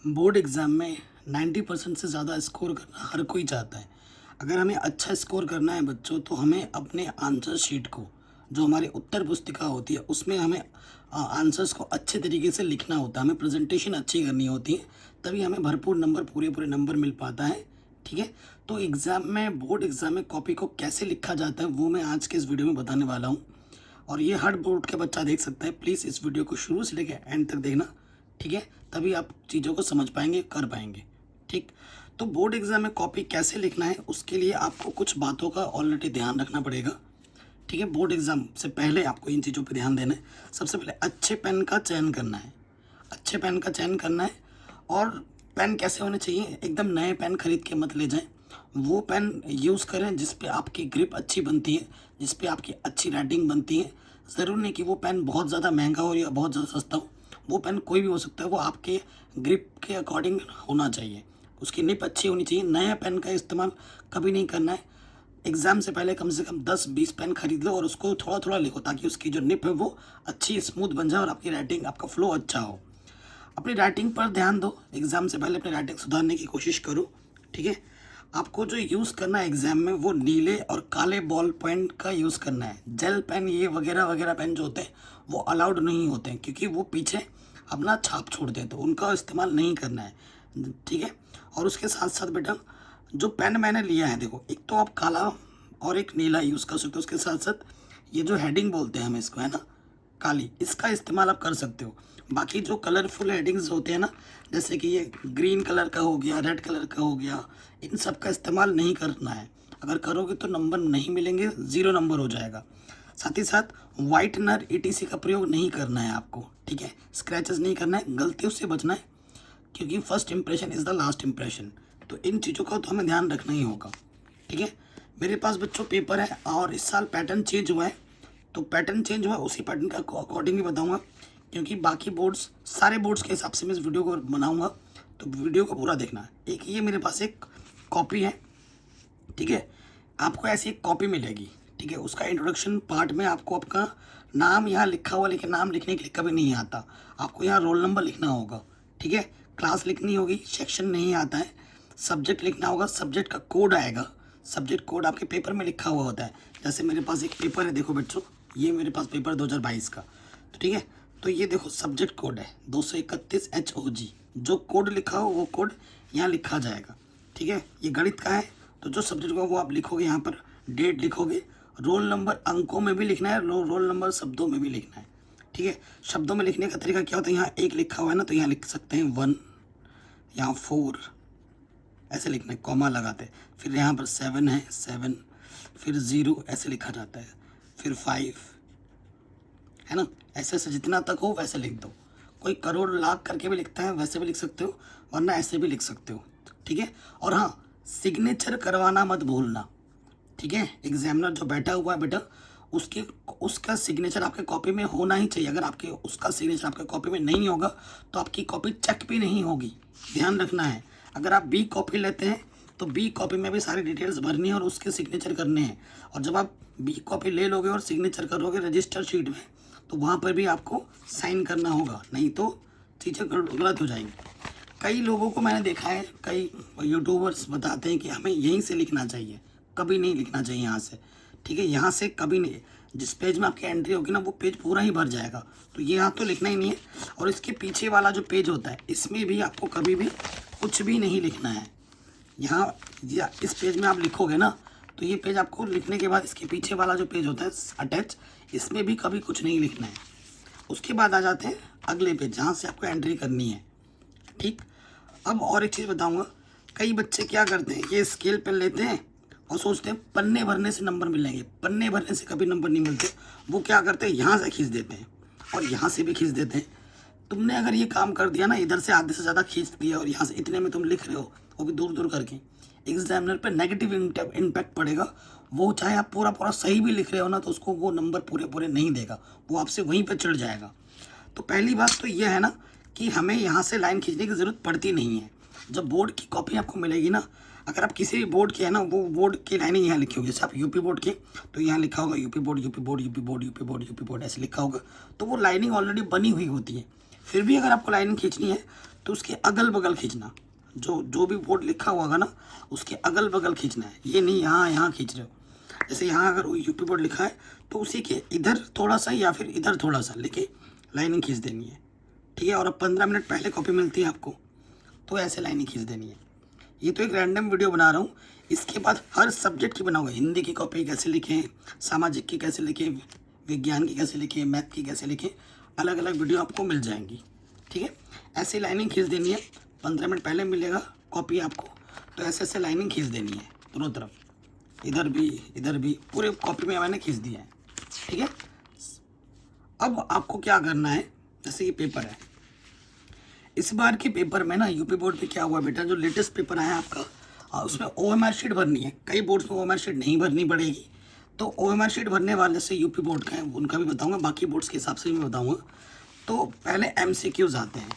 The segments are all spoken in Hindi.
बोर्ड एग्ज़ाम में 90% से ज़्यादा स्कोर करना हर कोई चाहता है। अगर हमें अच्छा स्कोर करना है बच्चों, तो हमें अपने आंसर शीट को, जो हमारी उत्तर पुस्तिका होती है, उसमें हमें आंसर्स को अच्छे तरीके से लिखना होता है। हमें प्रेजेंटेशन अच्छी करनी होती है, तभी हमें भरपूर नंबर, पूरे पूरे नंबर मिल पाता है। ठीक है, तो एग्ज़ाम में, बोर्ड एग्ज़ाम में कॉपी को कैसे लिखा जाता है, वो मैं आज के इस वीडियो में बताने वाला हूँ। और ये हर बोर्ड का बच्चा देख सकता है। प्लीज़ इस वीडियो को शुरू से लेकर एंड तक देखना। ठीक है, तभी आप चीज़ों को समझ पाएंगे, कर पाएंगे। ठीक, तो बोर्ड एग्ज़ाम में कॉपी कैसे लिखना है, उसके लिए आपको कुछ बातों का ऑलरेडी ध्यान रखना पड़ेगा। ठीक है, बोर्ड एग्ज़ाम से पहले आपको इन चीज़ों पर ध्यान देना है। सबसे पहले अच्छे पेन का चयन करना है। अच्छे पेन का चयन करना है। और पेन कैसे होने चाहिए, एकदम नए पेन खरीद के मत ले जाएं। वो पेन यूज़ करें जिस पे आपकी ग्रिप अच्छी बनती है, जिस पे आपकी अच्छी राइटिंग बनती है। ज़रूर नहीं कि वो पेन बहुत ज़्यादा महंगा हो या बहुत ज़्यादा सस्ता हो। वो पेन कोई भी हो सकता है, वो आपके ग्रिप के अकॉर्डिंग होना चाहिए। उसकी निप अच्छी होनी चाहिए। नया पेन का इस्तेमाल कभी नहीं करना है। एग्ज़ाम से पहले कम से कम 10-20 पेन खरीद लो और उसको थोड़ा थोड़ा लिखो, ताकि उसकी जो निप है वो अच्छी स्मूथ बन जाए और आपकी राइटिंग, आपका फ्लो अच्छा हो। अपनी राइटिंग पर ध्यान दो। एग्ज़ाम से पहले अपनी राइटिंग सुधारने की कोशिश करो। ठीक है, आपको जो यूज़ करना है एग्ज़ाम में, वो नीले और काले बॉल पेन का यूज़ करना है। जेल पेन, ये वगैरह वगैरह पेन जो होते हैं, वो अलाउड नहीं होते हैं, क्योंकि वो पीछे अपना छाप छोड़ते हैं, तो उनका इस्तेमाल नहीं करना है। ठीक है, और उसके साथ साथ बेटा, जो पेन मैंने लिया है, देखो, एक तो आप काला और एक नीला यूज़ कर सकते हो। उसके साथ साथ ये जो हेडिंग बोलते हैं हम इसको, है ना, काली, इसका इस्तेमाल आप कर सकते हो। बाकी जो कलरफुल हेडिंग्स होते हैं ना, जैसे कि ये ग्रीन कलर का हो गया, रेड कलर का हो गया, इन सब का इस्तेमाल नहीं करना है। अगर करोगे तो नंबर नहीं मिलेंगे, ज़ीरो नंबर हो जाएगा। साथ ही साथ वाइटनर ETC का प्रयोग नहीं करना है आपको। ठीक है, स्क्रैचेस नहीं करना है, गलतियों से बचना है, क्योंकि first impression is the last impression. तो इन चीज़ों का तो हमें ध्यान रखना ही होगा। ठीक है, मेरे पास बच्चों पेपर है और इस साल पैटर्न चेंज हुआ है। तो पैटर्न चेंज हुआ है, उसी पैटर्न का अकॉर्डिंग ही बताऊंगा, क्योंकि बाकी बोर्ड्स, सारे बोर्ड्स के हिसाब से मैं इस वीडियो को बनाऊंगा। तो वीडियो को पूरा देखना है। एक ये मेरे पास एक कॉपी है। ठीक है, आपको ऐसी एक कॉपी मिलेगी। ठीक है, उसका इंट्रोडक्शन पार्ट में आपको आपका नाम यहाँ लिखा हुआ, लेकिन नाम लिखने के लिए कभी नहीं आता। आपको यहाँ रोल नंबर लिखना होगा। ठीक है, क्लास लिखनी होगी, सेक्शन नहीं आता है, सब्जेक्ट लिखना होगा, सब्जेक्ट का कोड आएगा। सब्जेक्ट कोड आपके पेपर में लिखा हुआ होता है। जैसे मेरे पास एक पेपर है, देखो बच्चों, ये मेरे पास पेपर 2022 का। तो ठीक है, तो ये देखो सब्जेक्ट कोड है 231 HOG। जो कोड लिखा हो वो कोड यहाँ लिखा जाएगा। ठीक है, ये गणित का है, तो जो सब्जेक्ट को वो आप लिखोगे, यहाँ पर डेट लिखोगे। रोल नंबर अंकों में भी लिखना है, रोल नंबर शब्दों में भी लिखना है। ठीक है, शब्दों में लिखने का तरीका क्या होता है, यहाँ एक लिखा हुआ है ना, तो यहाँ लिख सकते हैं 1, यहाँ 4, ऐसे लिखना है, कॉमा लगाते हैं। फिर यहाँ पर 7 है, 7, फिर 0 ऐसे लिखा जाता है, फिर 5, है ना। ऐसे ऐसे जितना तक हो वैसे लिख दो। कोई करोड़ लाख करके भी लिखता है, वैसे भी लिख सकते हो, वरना ऐसे भी लिख सकते हो। ठीक है, और हाँ, सिग्नेचर करवाना मत भूलना। ठीक है, एग्जामिनर जो बैठा हुआ है बेटा, उसका सिग्नेचर आपके कॉपी में होना ही चाहिए। अगर आपके उसका सिग्नेचर आपके कॉपी में नहीं होगा, तो आपकी कॉपी चेक भी नहीं होगी। ध्यान रखना है। अगर आप B कॉपी लेते हैं, तो B कॉपी में भी सारी डिटेल्स भरनी है और उसके सिग्नेचर करने हैं। और जब आप B कॉपी ले लोगे और सिग्नेचर करोगे रजिस्टर शीट में, तो वहाँ पर भी आपको साइन करना होगा, नहीं तो चीज़ें गलत हो जाएंगी। कई लोगों को मैंने देखा है, कई यूट्यूबर्स बताते हैं कि हमें यहीं से लिखना चाहिए। कभी नहीं लिखना चाहिए यहाँ से। ठीक है, यहाँ से कभी नहीं। जिस पेज में आपकी एंट्री होगी ना, वो पेज पूरा ही भर जाएगा, तो ये यहाँ तो लिखना ही नहीं है। और इसके पीछे वाला जो पेज होता है, इसमें भी आपको कभी भी कुछ भी नहीं लिखना है। यहाँ या इस पेज में आप लिखोगे ना, तो ये पेज आपको लिखने के बाद इसके पीछे वाला जो पेज होता है अटैच, इसमें भी कभी कुछ नहीं लिखना है। उसके बाद आ जाते हैं अगले पेज, जहाँ से आपको एंट्री करनी है। ठीक, अब और एक चीज़ बताऊंगा। कई बच्चे क्या करते हैं, ये स्केल पेन लेते हैं और सोचते हैं पन्ने भरने से नंबर मिलेंगे। पन्ने भरने से कभी नंबर नहीं मिलते। वो क्या करते हैं, यहाँ से खींच देते हैं और यहाँ से भी खींच देते हैं। तुमने अगर ये काम कर दिया ना, इधर से आधे से ज़्यादा खींच दिया और यहाँ से इतने में तुम लिख रहे हो, वो भी दूर दूर करके, एग्जामिनर पे नेगेटिव इम्पैक्ट पड़ेगा। वो चाहे आप पूरा पूरा सही भी लिख रहे हो ना, तो उसको वो नंबर पूरे पूरे नहीं देगा, वो आपसे वहीं पर चढ़ जाएगा। तो पहली बात तो ये है ना, कि हमें यहाँ से लाइन खींचने की ज़रूरत पड़ती नहीं है। जब बोर्ड की कॉपी आपको मिलेगी ना, अगर आप किसी भी बोर्ड के है ना, वो बोर्ड की लाइनें यहाँ लिखी होगी। जैसे आप यूपी बोर्ड के, तो यहाँ लिखा होगा UP board, UP board, UP board, UP board, UP board, ऐसे लिखा होगा। तो वो लाइनिंग ऑलरेडी बनी हुई होती है। फिर भी अगर आपको लाइनिंग खींचनी है, तो उसके अगल बगल खींचना, जो जो भी बोर्ड लिखा हुआ होगा ना उसके अगल बगल खींचना है, ये नहीं यहाँ यहाँ खींच रहे हो। जैसे यहाँ अगर यूपी बोर्ड लिखा है तो उसी के इधर थोड़ा सा या फिर इधर थोड़ा सा लेके लाइनिंग खींच देनी है, ठीक है। और अब 15 मिनट पहले कॉपी मिलती है आपको, तो ऐसे लाइनिंग खींच देनी है। ये तो एक रैंडम वीडियो बना रहा हूँ, इसके बाद हर सब्जेक्ट की बनाऊंगा। हिंदी की कॉपी कैसे लिखें, सामाजिक की कैसे लिखें, विज्ञान की कैसे लिखें, मैथ की कैसे लिखें, अलग अलग वीडियो आपको मिल जाएंगी, ठीक है। ऐसे लाइनिंग खींच देनी है, 15 मिनट पहले मिलेगा कॉपी आपको, तो ऐसे ऐसे लाइनिंग खींच देनी है दोनों तरफ, इधर भी पूरे कॉपी में मैंने खींच दिया है, ठीक है। अब आपको क्या करना है, जैसे ये पेपर है, इस बार के पेपर में ना यूपी बोर्ड पे क्या हुआ बेटा, जो लेटेस्ट पेपर आया आपका उसमें OMR शीट भरनी है। कई बोर्ड्स में OMR शीट नहीं भरनी पड़ेगी, तो OMR शीट भरने वाले से यूपी बोर्ड का है उनका भी बताऊंगा, बाकी बोर्ड्स के हिसाब से भी मैं बताऊंगा। तो पहले MCQs आते हैं,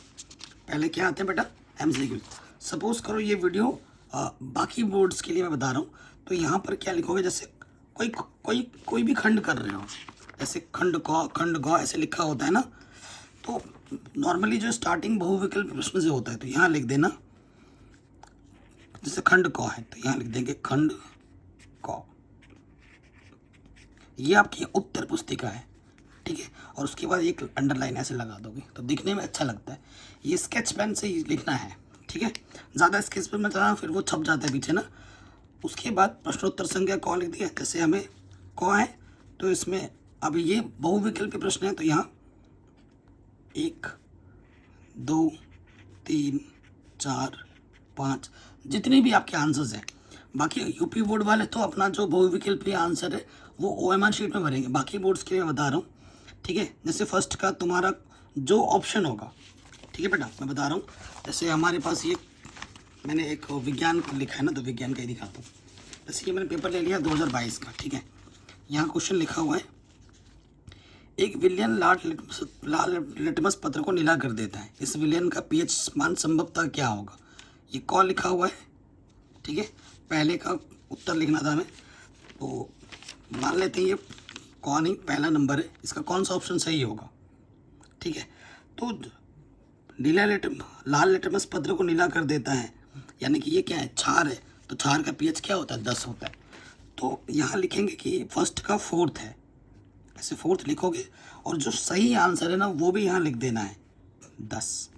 पहले क्या आते हैं बेटा, MCQs। सपोज करो ये वीडियो बाकी बोर्ड्स के लिए मैं बता रहा हूँ, तो यहाँ पर क्या लिखोगे, जैसे कोई भी खंड कर रहे हो, जैसे खंड क ऐसे लिखा होता है ना, तो नॉर्मली जो स्टार्टिंग बहुविकल्प प्रश्न से होता है, तो यहाँ लिख देना, जैसे खंड क है तो यहाँ लिख देंगे खंड क। ये आपकी उत्तर पुस्तिका है, ठीक है। और उसके बाद एक अंडरलाइन ऐसे लगा दोगे तो दिखने में अच्छा लगता है। ये स्केच पेन से लिखना है, ठीक है। ज़्यादा स्केच पेन में चलाना फिर वो छप जाता है पीछे ना। उसके बाद प्रश्नोत्तर संख्या क लिख दिया, जैसे हमें क है तो इसमें अब ये बहुविकल्पीय प्रश्न है, तो यहाँ 1 2 3 4 5 जितने भी आपके आंसर्स हैं। बाकी यूपी बोर्ड वाले तो अपना जो बहुविकल्पीय आंसर है वो OMR शीट में भरेंगे, बाकी बोर्ड्स के लिए मैं बता रहा हूँ, ठीक है। जैसे फर्स्ट का तुम्हारा जो ऑप्शन होगा, ठीक है बेटा, मैं बता रहा हूँ। जैसे हमारे पास ये मैंने एक विज्ञान लिखा है ना, तो विज्ञान का ही दिखाता हूँ। जैसे ये मैंने पेपर ले लिया 2022 का, ठीक है। यहाँ क्वेश्चन लिखा हुआ है, एक विलयन लाल लिटमस पत्र को नीला कर देता है, इस विलयन का pH मान संभवतः क्या होगा। ये क लिखा हुआ है, ठीक है। पहले का उत्तर लिखना था हमें, तो मान लेते हैं ये क नहीं पहला नंबर है, इसका कौन सा ऑप्शन सही होगा, ठीक है। तो लाल लिटमस पत्र को नीला कर देता है, यानी कि ये क्या है, क्षार है, तो क्षार का pH क्या होता है, 10 होता है। तो यहाँ लिखेंगे कि फर्स्ट का 4th है, ऐसे 4th लिखोगे, और जो सही आंसर है ना वो भी यहाँ लिख देना है 10,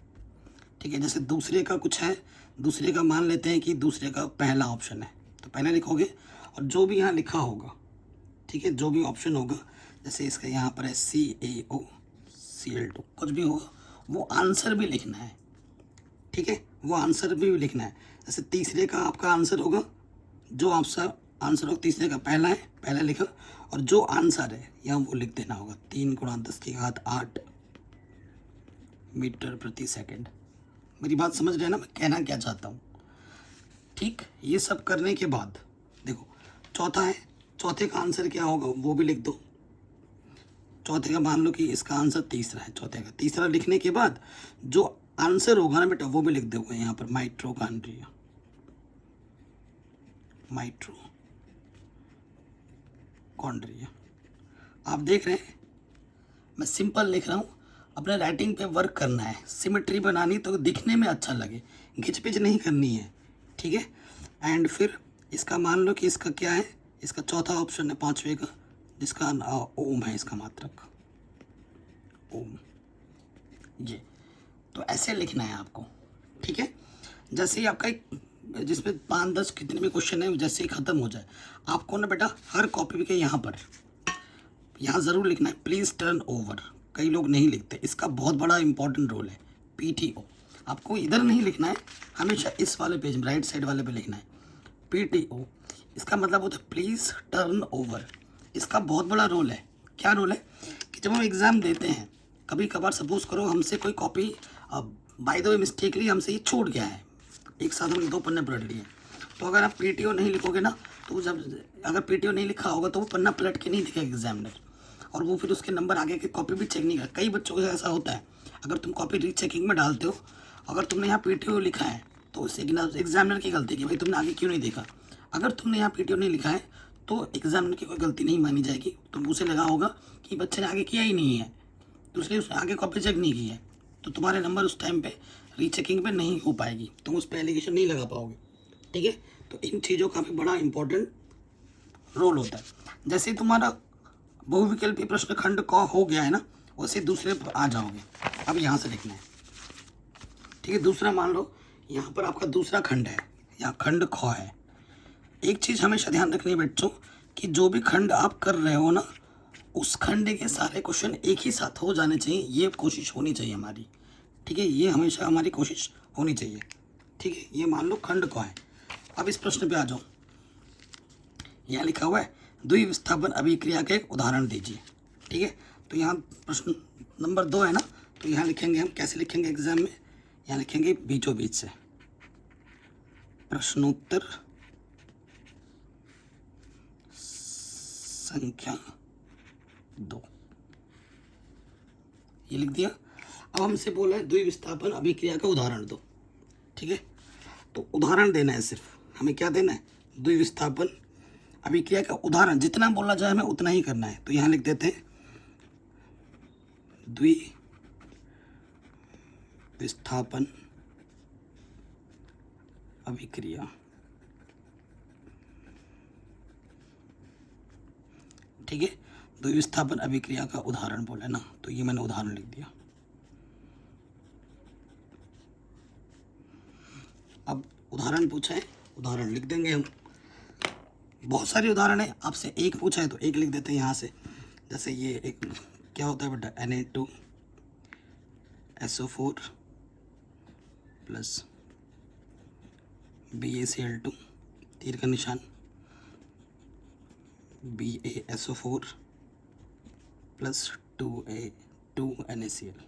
ठीक है। जैसे दूसरे का कुछ है, दूसरे का मान लेते हैं कि दूसरे का पहला ऑप्शन है, तो पहले लिखोगे, और जो भी यहाँ लिखा होगा, ठीक है, जो भी ऑप्शन होगा, जैसे इसका यहाँ पर है CaO Cl2 कुछ भी होगा, वो आंसर भी लिखना है, ठीक है, वो आंसर भी लिखना है। जैसे तीसरे का आपका आंसर होगा, जो आपका आंसर होगा तीसरे का पहला है, पहला लिखा, और जो आंसर है यहाँ वो लिख देना होगा 3 × 10⁸ मीटर प्रति सेकंड। मेरी बात समझ रहे हैं ना, मैं कहना क्या चाहता हूँ, ठीक। ये सब करने के बाद देखो चौथा है, चौथे का आंसर क्या होगा वो भी लिख दो। चौथे का मान लो कि इसका आंसर तीसरा है, चौथे का तीसरा लिखने के बाद जो आंसर होगा ना बेटा वो भी लिख दोगे यहाँ पर, माइटोकॉन्ड्रिया, माइटोकॉन्ड्रिया। आप देख रहे हैं मैं सिंपल लिख रहा हूँ, अपने राइटिंग पे वर्क करना है, सिमेट्री बनानी तो दिखने में अच्छा लगे, घिचपिच नहीं करनी है, ठीक है। एंड फिर इसका मान लो कि इसका क्या है, इसका चौथा ऑप्शन है 5वें का, जिसका ओम है, इसका मात्रक ओम, ये तो ऐसे लिखना है आपको, ठीक है। जैसे ही आपका जिसमें 5-10 कितने भी क्वेश्चन है, जैसे ही ख़त्म हो जाए आपको ना बेटा हर कॉपी के यहाँ ज़रूर लिखना है प्लीज़ टर्न ओवर। कई लोग नहीं लिखते, इसका बहुत बड़ा इंपॉर्टेंट रोल है। PTO आपको इधर नहीं लिखना है, हमेशा इस वाले पेज में राइट साइड वाले पे लिखना है PTO। इसका मतलब होता है प्लीज़ टर्न ओवर। इसका बहुत बड़ा रोल है। क्या रोल है कि जब हम एग्ज़ाम देते हैं, कभी कभार सपोज करो हमसे कोई copy by the way mistakenly हमसे ये छूट गया है, एक साथ हमने 2 पन्ने पलट लिए, तो अगर आप PTO नहीं लिखोगे ना, तो जब अगर PTO नहीं लिखा होगा तो वो पन्ना पलट के नहीं दिखेगा एग्जामिनर, और वो फिर उसके नंबर आगे के कॉपी भी चेक नहीं कर। कई बच्चों को ऐसा होता है, अगर तुम कॉपी रीचेकिंग में डालते हो, अगर तुमने यहाँ PTO लिखा है तो उससे एग्जामिनर की गलती कि भाई तुमने आगे क्यों नहीं देखा। अगर तुमने यहाँ PTO नहीं लिखा है तो एग्जामिनर की कोई गलती नहीं मानी जाएगी, तो उसे लगा होगा कि बच्चे ने आगे किया ही नहीं है, तो इसलिए उसने आगे कॉपी चेक नहीं की है, तो तुम्हारे नंबर उस टाइम पे रीचेकिंग पे नहीं हो पाएगी, तुम उस पर एलिगेशन नहीं लगा पाओगे। ठीक है, तो इन चीज़ों का भी बड़ा इंपॉर्टेंट रोल होता है। जैसे तुम्हारा बहुविकल्पी प्रश्न खंड क हो गया है ना, वैसे दूसरे पर आ जाओगे। अब यहाँ से लिखना है। ठीक है, दूसरा मान लो यहाँ पर आपका दूसरा खंड है, यहाँ खंड ख है। एक चीज़ हमेशा ध्यान रखनी है बच्चों कि जो भी खंड आप कर रहे हो ना, उस खंड के सारे क्वेश्चन एक ही साथ हो जाने चाहिए, ये कोशिश होनी चाहिए हमारी। ठीक है, ये हमेशा हमारी कोशिश होनी चाहिए। ठीक है, ये मान लो खंड क है। अब इस प्रश्न पे आ जाओ। यहाँ लिखा हुआ है द्विविस्थापन अभिक्रिया का एक उदाहरण दीजिए। ठीक है, तो यहाँ प्रश्न नंबर 2 है ना, तो यहाँ लिखेंगे हम, कैसे लिखेंगे एग्जाम में, यहाँ लिखेंगे बीचों बीच से प्रश्नोत्तर संख्या 2, ये लिख दिया। अब हमसे बोला है द्विविस्थापन अभिक्रिया का उदाहरण दो। ठीक है, तो उदाहरण देना है, सिर्फ हमें क्या देना है, द्विविस्थापन अभिक्रिया का उदाहरण। जितना बोला जाए हमें उतना ही करना है। तो यहाँ लिख देते हैं द्विविस्थापन अभिक्रिया। ठीक है, द्विविस्थापन अभिक्रिया का उदाहरण बोला ना, तो ये मैंने उदाहरण लिख दिया। अब उदाहरण पूछा है, उदाहरण लिख देंगे हम। बहुत सारे उदाहरण है, आपसे एक पूछा है तो एक लिख देते हैं यहाँ से। जैसे ये एक क्या होता है बेटा, Na2SO4 प्लस BaCl2 तीर का निशान, BaSO4 प्लस 2NaCl।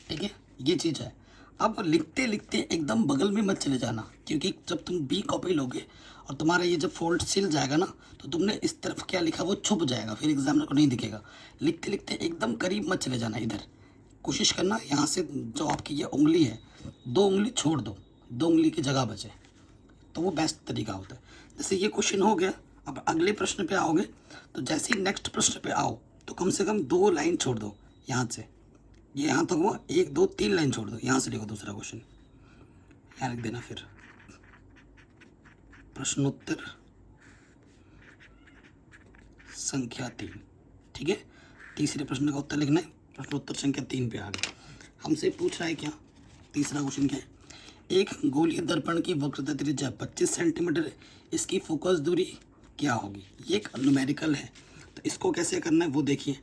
ठीक है, ये चीज़ है। अब लिखते लिखते एकदम बगल में मत चले जाना, क्योंकि जब तुम बी कॉपी लोगे और तुम्हारा ये जब फोल्ड सिल जाएगा ना, तो तुमने इस तरफ क्या लिखा वो छुप जाएगा, फिर एग्जामिनर को नहीं दिखेगा। लिखते लिखते एकदम करीब मत चले जाना, इधर कोशिश करना यहाँ से जो आपकी ये उंगली है, 2 उंगली छोड़ दो, 2 उंगली की जगह बचे, तो वो बेस्ट तरीका होता है। जैसे ये क्वेश्चन हो गया, अब अगले प्रश्न पे आओगे तो जैसे ही नेक्स्ट प्रश्न पे आओ तो कम से कम 2 लाइन छोड़ दो यहाँ से, ये यहाँ तक हुआ, 1 2 3 लाइन छोड़ दो, यहाँ से लिखो दूसरा क्वेश्चन, यहाँ लिख देना फिर प्रश्नोत्तर संख्या 3। ठीक है, तीसरे प्रश्न का उत्तर लिखना है, प्रश्नोत्तर संख्या 3 पे आ गए। हमसे पूछ रहा है क्या, तीसरा क्वेश्चन क्या है, एक गोलीय दर्पण की वक्रता त्रिज्या 25 सेंटीमीटर है, इसकी फोकस दूरी क्या होगी। ये एक न्यूमेरिकल है, तो इसको कैसे करना है वो देखिए।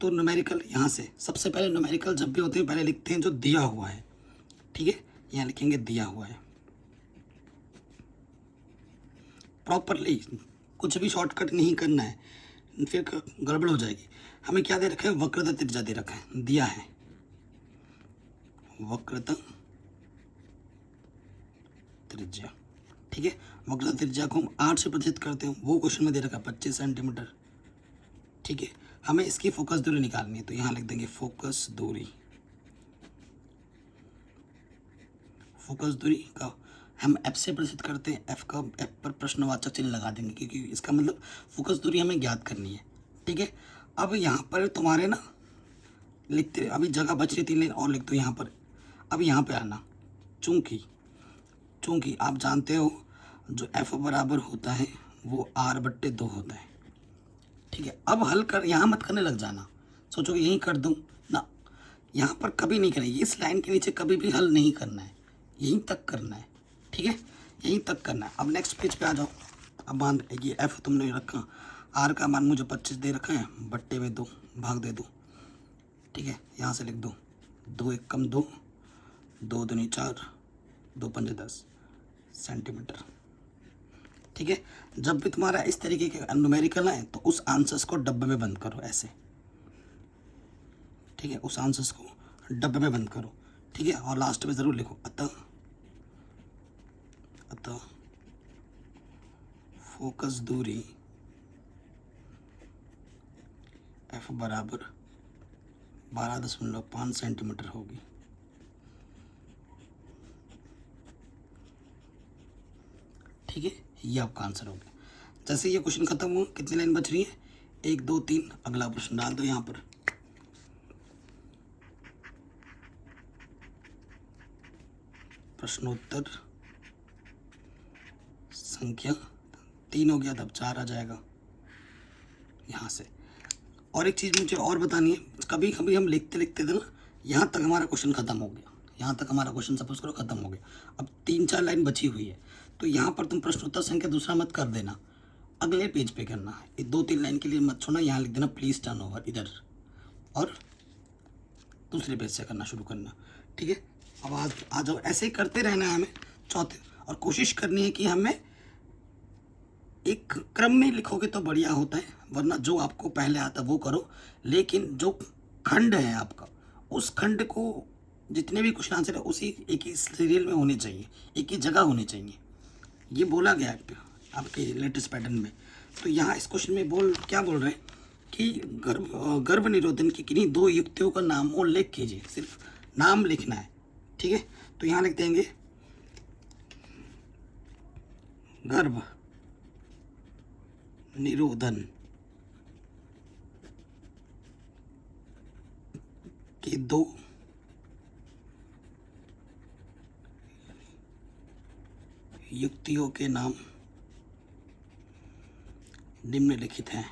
तो न्यूमेरिकल यहाँ से सबसे पहले, न्यूमेरिकल जब भी होते हैं पहले लिखते हैं जो दिया हुआ है। ठीक है, यहाँ लिखेंगे दिया हुआ है प्रॉपरली, कुछ भी शॉर्टकट नहीं करना है, फिर गड़बड़ हो जाएगी। हमें क्या दे रखा है, वक्रता त्रिज्या दे रखा है, दिया है वक्रता त्रिज्या। ठीक है, वक्रता त्रिज्या को हम 8 से प्रतिशत करते हैं, वो क्वेश्चन में दे रखा है 25 सेंटीमीटर। ठीक है, हमें इसकी फोकस दूरी निकालनी है, तो यहाँ लिख देंगे फोकस दूरी। फोकस दूरी का हम F से प्रतिशत करते हैं, F पर प्रश्नवाचक चिन्ह लगा देंगे, क्योंकि इसका मतलब फोकस दूरी हमें ज्ञात करनी है। ठीक है, अब यहाँ पर तुम्हारे ना लिखते, अभी जगह बच रही 3 लाइन और लिख दो यहाँ पर। अब यहाँ पे आना, चूँकि आप जानते हो जो F बराबर होता है वो R/2 होता है। ठीक है, अब हल कर, यहाँ मत करने लग जाना, सोचो कि यहीं कर दूँ ना, यहाँ पर कभी नहीं करें, इस लाइन के नीचे कभी भी हल नहीं करना है, यहीं तक करना है। ठीक है, यहीं तक करना है। अब नेक्स्ट पेज पे आ जाओ। अब मान ये F तुमने रखा, R का मान मुझे 25 दे रखा है, बट्टे में 2 भाग दे दो। ठीक है, यहाँ से लिख दो 2 1 कम 2, 2 दूनी 4, 2 पंजे 10 सेंटीमीटर। ठीक है, जब भी तुम्हारा इस तरीके के न्यूमेरिकल आए तो उस आंसर्स को डब्बे में बंद करो ऐसे। ठीक है, उस आंसर्स को डब्बे में बंद करो। ठीक है, और लास्ट में ज़रूर लिखो अतः फोकस दूरी F बराबर 12.5 सेंटीमीटर होगी। ठीक है, ये आपका आंसर हो गया। जैसे ये क्वेश्चन खत्म हुआ, कितनी लाइन बच रही है, 1 2 3, अगला प्रश्न डाल दो यहाँ पर। प्रश्नोत्तर संख्या 3 हो गया, तब 4 आ जाएगा यहाँ से। और एक चीज़ मुझे और बतानी है, कभी कभी हम लिखते लिखते थे ना, यहाँ तक हमारा क्वेश्चन ख़त्म हो गया, यहाँ तक हमारा क्वेश्चन सपोज करो ख़त्म हो गया, अब 3-4 लाइन बची हुई है, तो यहाँ पर तुम प्रश्नोत्तर संख्या दूसरा मत कर देना, अगले पेज पे करना है। ये 2-3 लाइन के लिए मत छोड़ना, यहाँ लिख देना प्लीज़ टर्न ओवर इधर, और दूसरे पेज से करना शुरू करना, ठीक है। अब आ जाओ, ऐसे ही करते रहना है हमें चौथे, और कोशिश करनी है कि हमें एक क्रम में लिखोगे तो बढ़िया होता है, वरना जो आपको पहले आता वो करो, लेकिन जो खंड है आपका, उस खंड को जितने भी क्वेश्चन आंसर है उसी एक ही सीरियल में होने चाहिए, एक ही जगह होने चाहिए, ये बोला गया है आपके लेटेस्ट पैटर्न में। तो यहाँ इस क्वेश्चन में क्या बोल रहे हैं कि गर्भ निरोधन की किन्हीं 2 युक्तियों का नाम उल्लेख कीजिए, सिर्फ नाम लिखना है, ठीक है। तो यहाँ लिख देंगे गर्भ निरोधन के 2 युक्तियों के नाम निम्नलिखित हैं।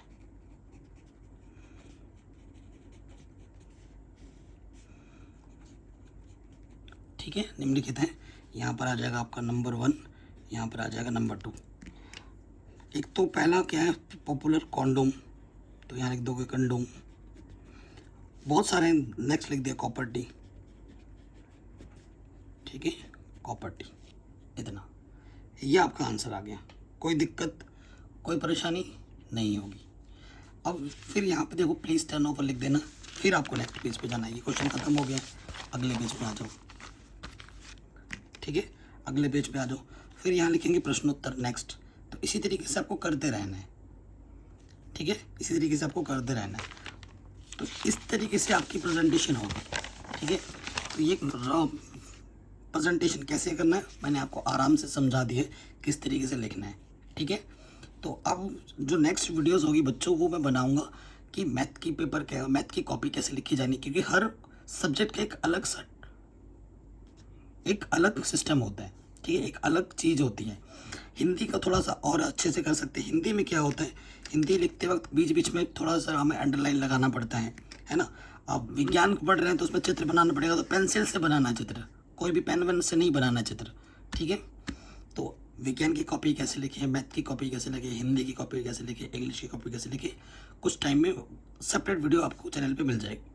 ठीक है, निम्नलिखित हैं। यहाँ पर आ जाएगा आपका नंबर 1, यहाँ पर आ जाएगा नंबर 2। एक तो पहला क्या है, पॉपुलर कॉन्डोम, तो यहाँ लिख दोगे कंडोम। बहुत सारे, नेक्स्ट लिख दिया कॉपर टी, ठीक है, कॉपर टी, इतना, ये आपका आंसर आ गया। कोई दिक्कत, कोई परेशानी नहीं होगी। अब फिर यहाँ पे देखो प्लीज़ टर्न ओवर लिख देना, फिर आपको नेक्स्ट पेज पे जाना है। ये क्वेश्चन ख़त्म हो गया, अगले पेज पे आ जाओ, ठीक है, अगले पेज पे आ जाओ। फिर यहाँ लिखेंगे प्रश्नोत्तर नेक्स्ट। तो इसी तरीके से आपको करते रहना है, ठीक है, इसी तरीके से आपको करते रहना है। तो इस तरीके से आपकी प्रेजेंटेशन होगी, ठीक है। तो ये प्रेजेंटेशन कैसे करना है मैंने आपको आराम से समझा दिया है, किस तरीके से लिखना है, ठीक है। तो अब जो नेक्स्ट वीडियोस होगी बच्चों, वो मैं बनाऊंगा कि मैथ की कॉपी कैसे लिखी जानी, क्योंकि हर सब्जेक्ट का एक अलग सिस्टम होता है, ठीक है, एक अलग चीज़ होती है। हिंदी का थोड़ा सा और अच्छे से कर सकते हैं। हिंदी में क्या होता है, हिंदी लिखते वक्त बीच बीच में थोड़ा सा हमें अंडरलाइन लगाना पड़ता है ना। अब विज्ञान को पढ़ रहे हैं तो उसमें चित्र बनाना पड़ेगा, तो पेंसिल से बनाना चित्र, कोई भी पेन वेन से नहीं बनाना चित्र, ठीक है। तो विज्ञान की कॉपी कैसे लिखे, मैथ की कॉपी कैसे लिखे, हिंदी की कॉपी कैसे लिखे, इंग्लिश की कॉपी कैसे लिखे, कुछ टाइम में सेपरेट वीडियो आपको चैनल पे मिल जाएगी,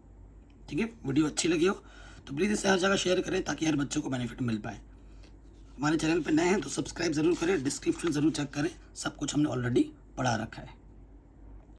ठीक है। वीडियो अच्छी लगी हो तो प्लीज़ इसे हर जगह शेयर करें, ताकि हर बच्चों को बेनिफिट मिल पाए। हमारे चैनल पर नए हैं तो सब्सक्राइब ज़रूर करें, डिस्क्रिप्शन ज़रूर चेक करें, सब कुछ हमने ऑलरेडी पढ़ा रखा है।